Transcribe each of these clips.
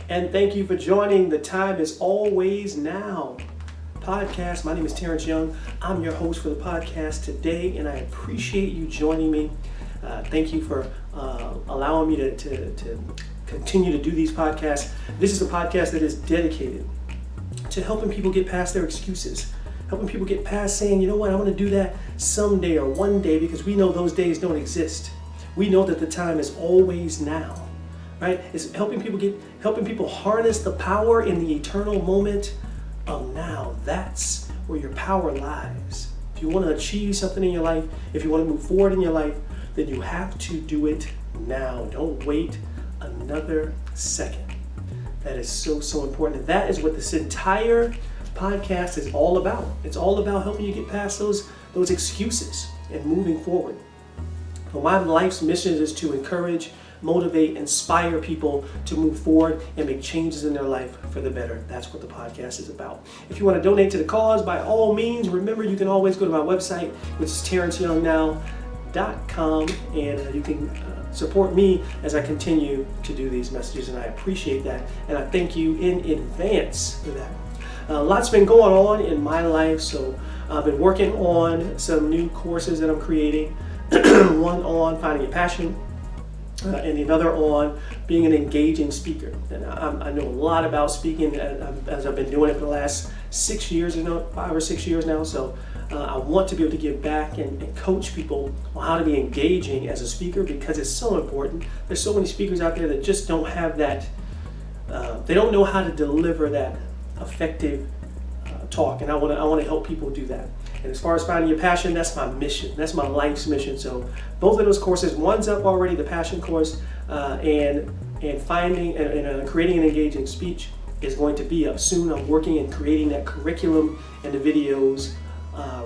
And thank you for joining the Time Is Always Now podcast. My name is Terence Young. I'm your host for the podcast today, and I appreciate you joining me. Thank you for allowing me to continue to do these podcasts. This is a podcast that is dedicated to helping people get past their excuses, helping people get past saying, you know what, I want to do that someday or one day, because we know those days don't exist. We know that the time is always now. Right? It's helping people harness the power in the eternal moment of now. That's where your power lies. If you want to achieve something in your life, if you want to move forward in your life, then you have to do it now. Don't wait another second. That is so important. And that is what this entire podcast is all about. It's all about helping you get past those excuses and moving forward. So my life's mission is to encourage, motivate, inspire people to move forward and make changes in their life for the better. That's what the podcast is about. If you want to donate to the cause, by all means, remember you can always go to my website, which is terenceyoungnow.com, and you can support me as I continue to do these messages, and I appreciate that, and I thank you in advance for that. Lots been going on in my life, so I've been working on some new courses that I'm creating. One on finding your passion, and another on being an engaging speaker. And I know a lot about speaking as I've been doing it for the last 6 years, 5 or 6 years now. So I want to be able to give back and coach people on how to be engaging as a speaker, because it's so important. There's so many speakers out there that just don't have that, they don't know how to deliver that effective talk. And I want to help people do that. And as far as finding your passion, that's my mission. That's my life's mission. So both of those courses, one's up already, the passion course, and finding and creating an engaging speech is going to be up soon. I'm working and creating that curriculum and the videos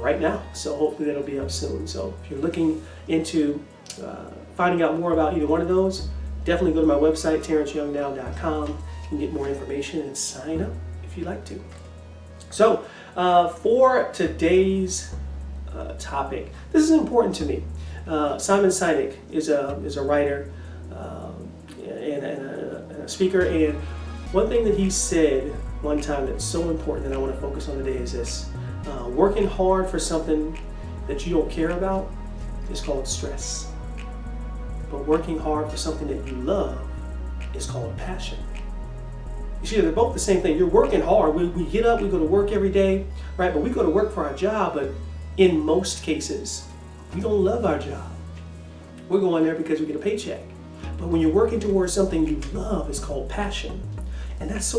right now. So hopefully that'll be up soon. So if you're looking into finding out more about either one of those, definitely go to my website, terenceyoungnow.com. You can get more information and sign up if you'd like to. So for today's topic, this is important to me. Simon Sinek is a writer and a speaker, and one thing that he said one time that's so important that I want to focus on today is this: working hard for something that you don't care about is called stress, but working hard for something that you love is called passion. You see, they're both the same thing. You're working hard. We get up, we go to work every day, right? But we go to work for our job, but in most cases, we don't love our job. We're going there because we get a paycheck. But when you're working towards something you love, it's called passion. And that's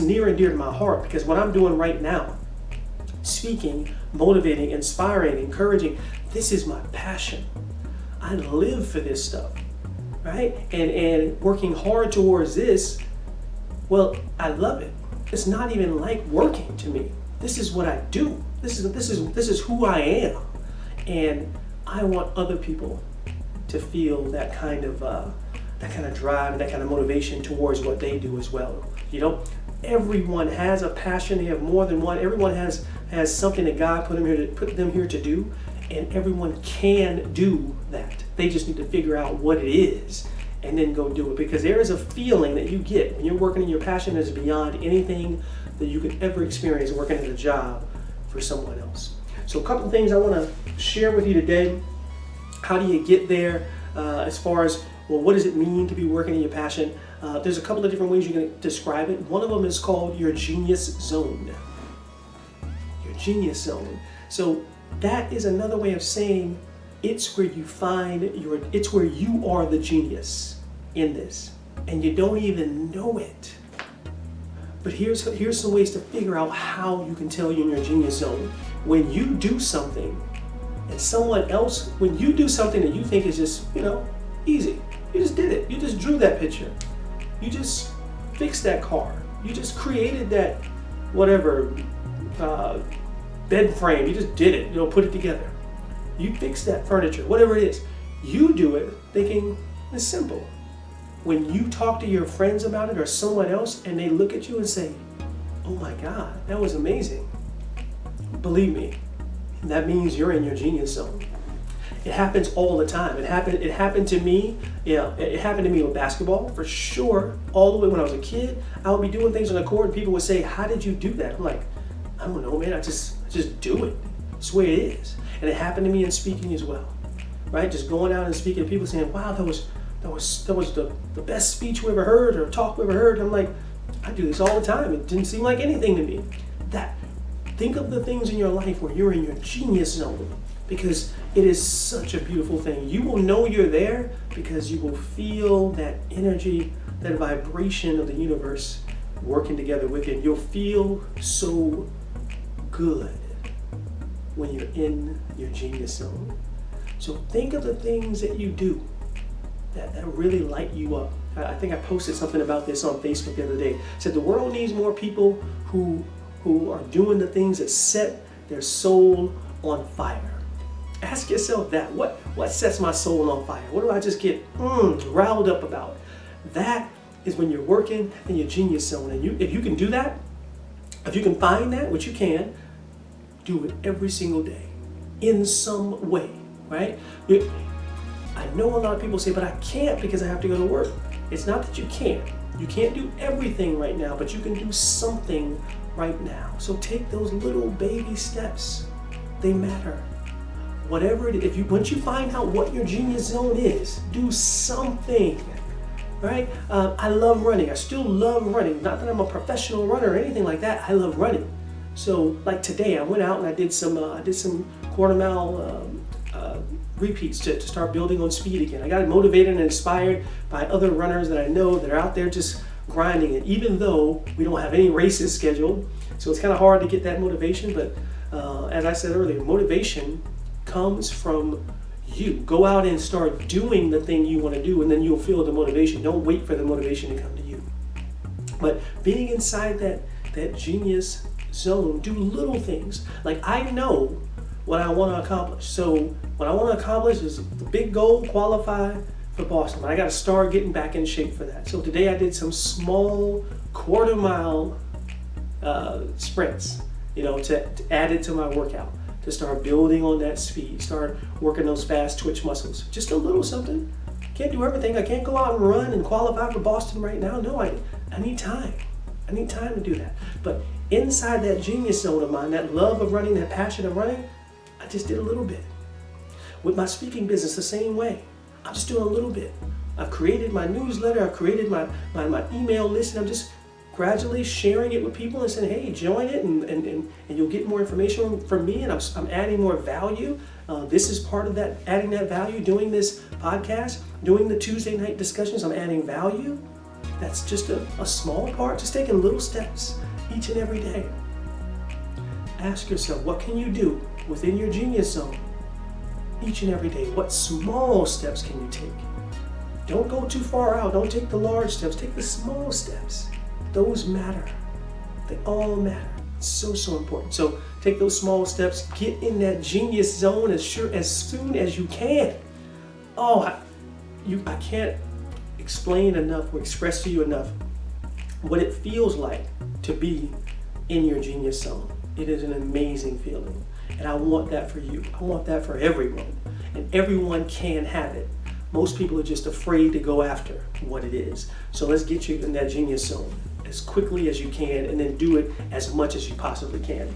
near and dear to my heart, because what I'm doing right now, speaking, motivating, inspiring, encouraging, this is my passion. I live for this stuff, right? And working hard towards this, well, I love it. It's not even like working to me. This is what I do. This is who I am, and I want other people to feel that kind of drive and that kind of motivation towards what they do as well. You know, everyone has a passion. They have more than one. Everyone has something that God put them here to do, and everyone can do that. They just need to figure out what it is and then go do it, because there is a feeling that you get when you're working in your passion that is beyond anything that you could ever experience working at a job for someone else. So a couple of things I want to share with you today. How do you get there as far as, well, what does it mean to be working in your passion? There's a couple of different ways you can describe it. One of them is called your genius zone. Your genius zone. So that is another way of saying it's where you it's where you are the genius in this, and you don't even know it. But here's some ways to figure out how you can tell you're in your genius zone. When you do something, and when you do something that you think is just, easy, you just did it. You just drew that picture. You just fixed that car. You just created that whatever bed frame. You just did it. Put it together. You fix that furniture, whatever it is. You do it thinking it's simple. When you talk to your friends about it or someone else and they look at you and say, oh my God, that was amazing. Believe me, that means you're in your genius zone. It happens all the time. It happened to me. Yeah, it happened to me with basketball for sure. All the way when I was a kid, I would be doing things on the court and people would say, "How did you do that?" I'm like, "I don't know, man. I just do it. It's the way it is." And it happened to me in speaking as well, right? Just going out and speaking, people saying, "Wow, that was the best speech we ever heard or talk we ever heard." And I'm like, I do this all the time. It didn't seem like anything to me. Think of the things in your life where you're in your genius zone, because it is such a beautiful thing. You will know you're there because you will feel that energy, that vibration of the universe working together with you. You'll feel so good when you're in your genius zone. So think of the things that you do that really light you up. I think I posted something about this on Facebook the other day. It said the world needs more people who are doing the things that set their soul on fire. Ask yourself that. What sets my soul on fire? What do I just get riled up about? That is when you're working in your genius zone. And if you can do that, if you can find that, which you can, do it every single day in some way, right? I know a lot of people say, but I can't because I have to go to work. It's not that you can't. You can't do everything right now, but you can do something right now. So take those little baby steps. They matter. Whatever it is, once you find out what your genius zone is, do something, right? I love running. I still love running. Not that I'm a professional runner or anything like that. I love running. So like today, I went out and I did some quarter mile repeats to start building on speed again. I got motivated and inspired by other runners that I know that are out there just grinding it, even though we don't have any races scheduled. So it's kind of hard to get that motivation. But as I said earlier, motivation comes from you. Go out and start doing the thing you want to do, and then you'll feel the motivation. Don't wait for the motivation to come to you. But being inside that genius zone, do little things. Like I know what I want to accomplish. So what I want to accomplish is the big goal, qualify for Boston. I got to start getting back in shape for that. So today I did some small quarter mile sprints, to add it to my workout, to start building on that speed, start working those fast twitch muscles. Just a little something. Can't do everything. I can't go out and run and qualify for Boston right now. No, I need time. I need time to do that. But inside that genius zone of mine, that love of running, that passion of running, I just did a little bit. With my speaking business, the same way. I'm just doing a little bit. I've created my newsletter, I've created my email list, and I'm just gradually sharing it with people and saying, hey, join it, and you'll get more information from me, and I'm adding more value. This is part of that, adding that value, doing this podcast, doing the Tuesday night discussions, I'm adding value. That's just a small part, just taking little steps each and every day. Ask yourself, what can you do within your genius zone each and every day? What small steps can you take? Don't go too far out. Don't take the large steps. Take the small steps. Those matter. They all matter. It's so important. So take those small steps. Get in that genius zone as soon as you can. I can't explain enough or express to you enough what it feels like to be in your genius zone. It is an amazing feeling. And I want that for you. I want that for everyone. And everyone can have it. Most people are just afraid to go after what it is. So let's get you in that genius zone as quickly as you can, and then do it as much as you possibly can.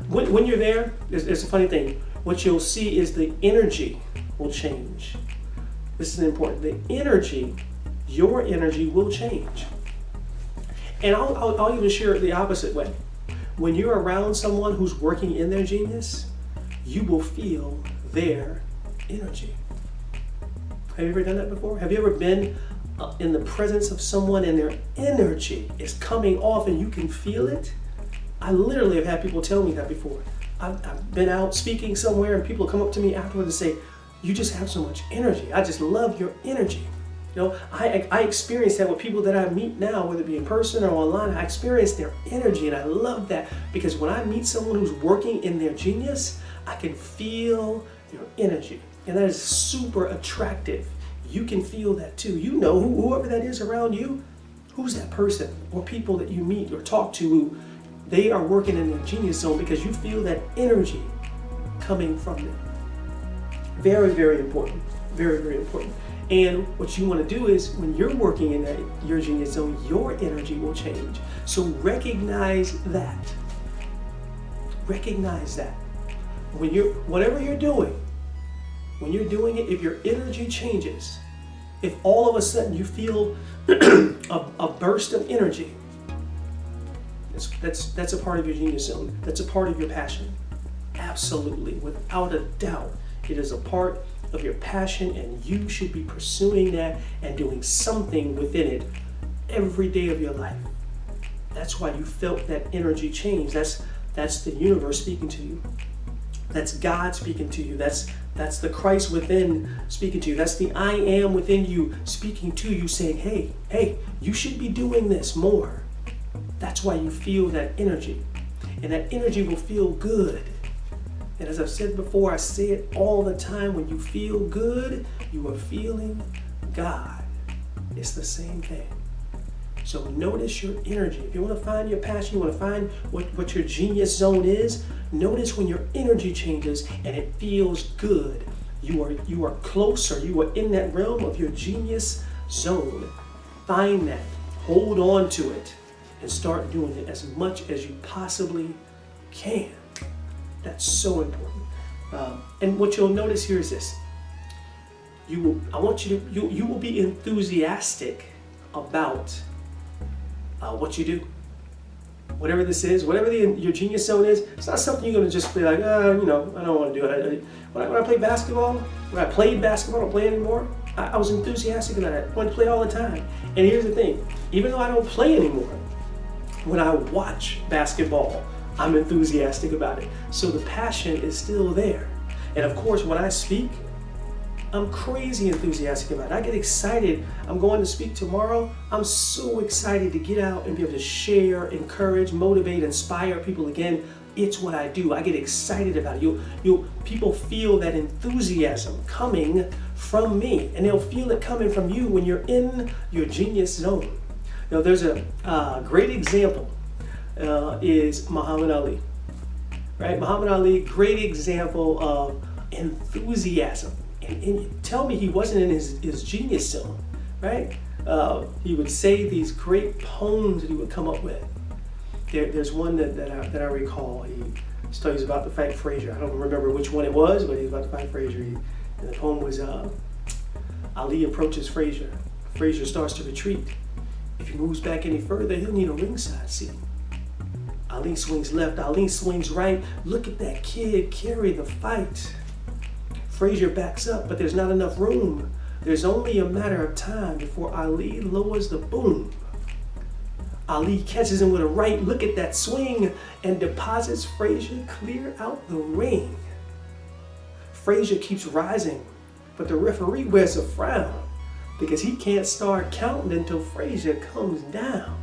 When you're there, there's a funny thing. What you'll see is the energy will change. This is important. The energy, your energy will change. And I'll even share it the opposite way. When you're around someone who's working in their genius, you will feel their energy. Have you ever done that before? Have you ever been in the presence of someone and their energy is coming off and you can feel it? I literally have had people tell me that before. I've been out speaking somewhere and people come up to me afterwards and say, you just have so much energy. I just love your energy. I experience that with people that I meet now, whether it be in person or online. I experience their energy, and I love that because when I meet someone who's working in their genius, I can feel their energy, and that is super attractive. You can feel that too. You know whoever that is around you, who's that person or people that you meet or talk to who they are working in their genius zone because you feel that energy coming from them. Very, very important. Very, very important. And what you want to do is when you're working in your genius zone, your energy will change. So recognize that. Recognize that. Whatever you're doing, when you're doing it, if your energy changes, if all of a sudden you feel a burst of energy, that's a part of your genius zone. That's a part of your passion. Absolutely, without a doubt, it is a part of your passion, and you should be pursuing that and doing something within it every day of your life. That's why you felt that energy change. That's the universe speaking to you. That's God speaking to you. That's the Christ within speaking to you. That's the I am within you speaking to you, saying, hey, you should be doing this more. That's why you feel that energy. And that energy will feel good. And as I've said before, I say it all the time, when you feel good, you are feeling God. It's the same thing. So notice your energy. If you want to find your passion, you want to find what your genius zone is, notice when your energy changes and it feels good. You are close, or you are in that realm of your genius zone. Find that, hold on to it, and start doing it as much as you possibly can. That's so important. And what you'll notice here is this. You will be enthusiastic about what you do. Whatever this is, whatever your genius zone is, it's not something you're going to just be like, I don't want to do it. When I played basketball, when I played basketball, I don't play anymore, I was enthusiastic about it. I wanted to play all the time. And here's the thing, even though I don't play anymore, when I watch basketball, I'm enthusiastic about it. So the passion is still there. And of course, when I speak, I'm crazy enthusiastic about it. I get excited. I'm going to speak tomorrow. I'm so excited to get out and be able to share, encourage, motivate, inspire people again. It's what I do. I get excited about it. People feel that enthusiasm coming from me, and they'll feel it coming from you when you're in your genius zone. Now, there's a great example. Is Muhammad Ali, right? Muhammad Ali, great example of enthusiasm. And tell me he wasn't in his genius zone, right? He would say these great poems that he would come up with. There's one that I recall. He studies about to fight Frazier. I don't remember which one it was, but he was about to fight Frazier. And the poem was, Ali approaches Frazier. Frazier starts to retreat. If he moves back any further, he'll need a ringside seat. Ali swings left, Ali swings right. Look at that kid carry the fight. Frazier backs up, but there's not enough room. There's only a matter of time before Ali lowers the boom. Ali catches him with a right. Look at that swing, and deposits Frazier clear out the ring. Frazier keeps rising, but the referee wears a frown because he can't start counting until Frazier comes down.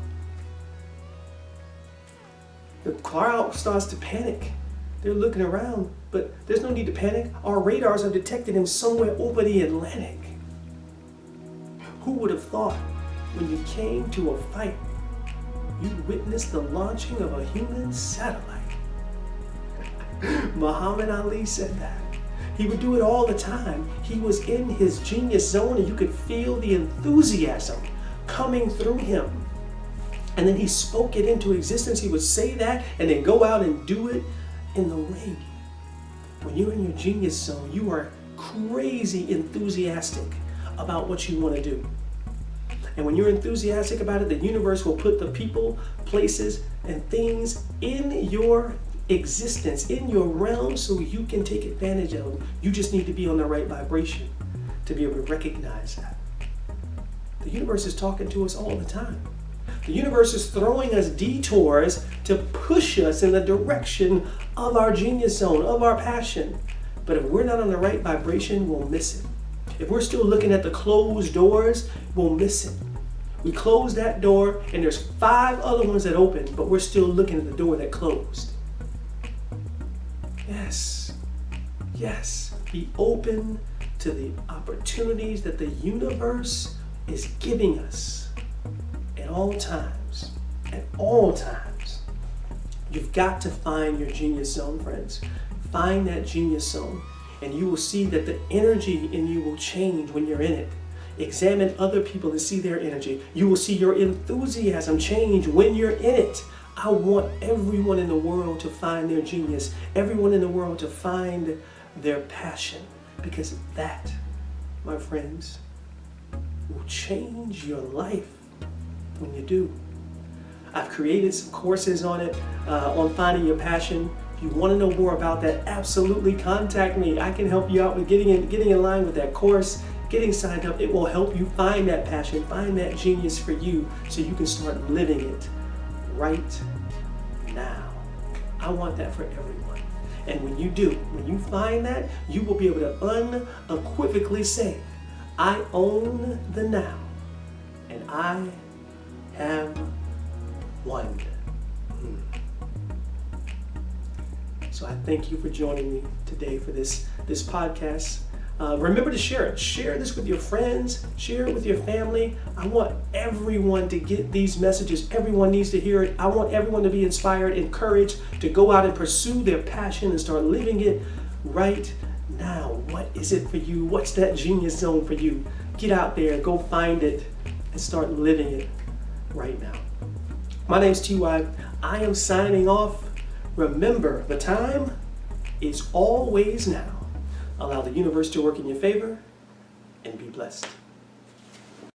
The crowd starts to panic. They're looking around, but there's no need to panic. Our radars have detected him somewhere over the Atlantic. Who would have thought when you came to a fight, you'd witness the launching of a human satellite? Muhammad Ali said that. He would do it all the time. He was in his genius zone, and you could feel the enthusiasm coming through him. And then he spoke it into existence. He would say that and then go out and do it in the ring. When you're in your genius zone, you are crazy enthusiastic about what you want to do. And when you're enthusiastic about it, the universe will put the people, places, and things in your existence, in your realm, so you can take advantage of them. You just need to be on the right vibration to be able to recognize that. The universe is talking to us all the time. The universe is throwing us detours to push us in the direction of our genius zone, of our passion. But if we're not on the right vibration, we'll miss it. If we're still looking at the closed doors, we'll miss it. We close that door and there's 5 other ones that open, but we're still looking at the door that closed. Yes. Be open to the opportunities that the universe is giving us. At all times, you've got to find your genius zone, friends. Find that genius zone. and you will see that the energy in you will change when you're in it. Examine other people and see their energy. You will see your enthusiasm change when you're in it. I want everyone in the world to find their genius, everyone in the world to find their passion, because that, my friends, will change your life when you do. I've created some courses on it, on finding your passion. If you want to know more about that, absolutely contact me. I can help you out with getting in line with that course, getting signed up. It will help you find that passion, find that genius for you, so you can start living it right now. I want that for everyone. And when you do, when you find that, you will be able to unequivocally say, I own the now, and I have won. So I thank you for joining me today for this podcast. Remember to share it. Share this with your friends. Share it with your family. I want everyone to get these messages. Everyone needs to hear it. I want everyone to be inspired, encouraged to go out and pursue their passion and start living it right now. What is it for you? What's that genius zone for you? Get out there, go find it, and start living it right now. My name's T.Y. I am signing off. Remember, the time is always now. Allow the universe to work in your favor, and be blessed.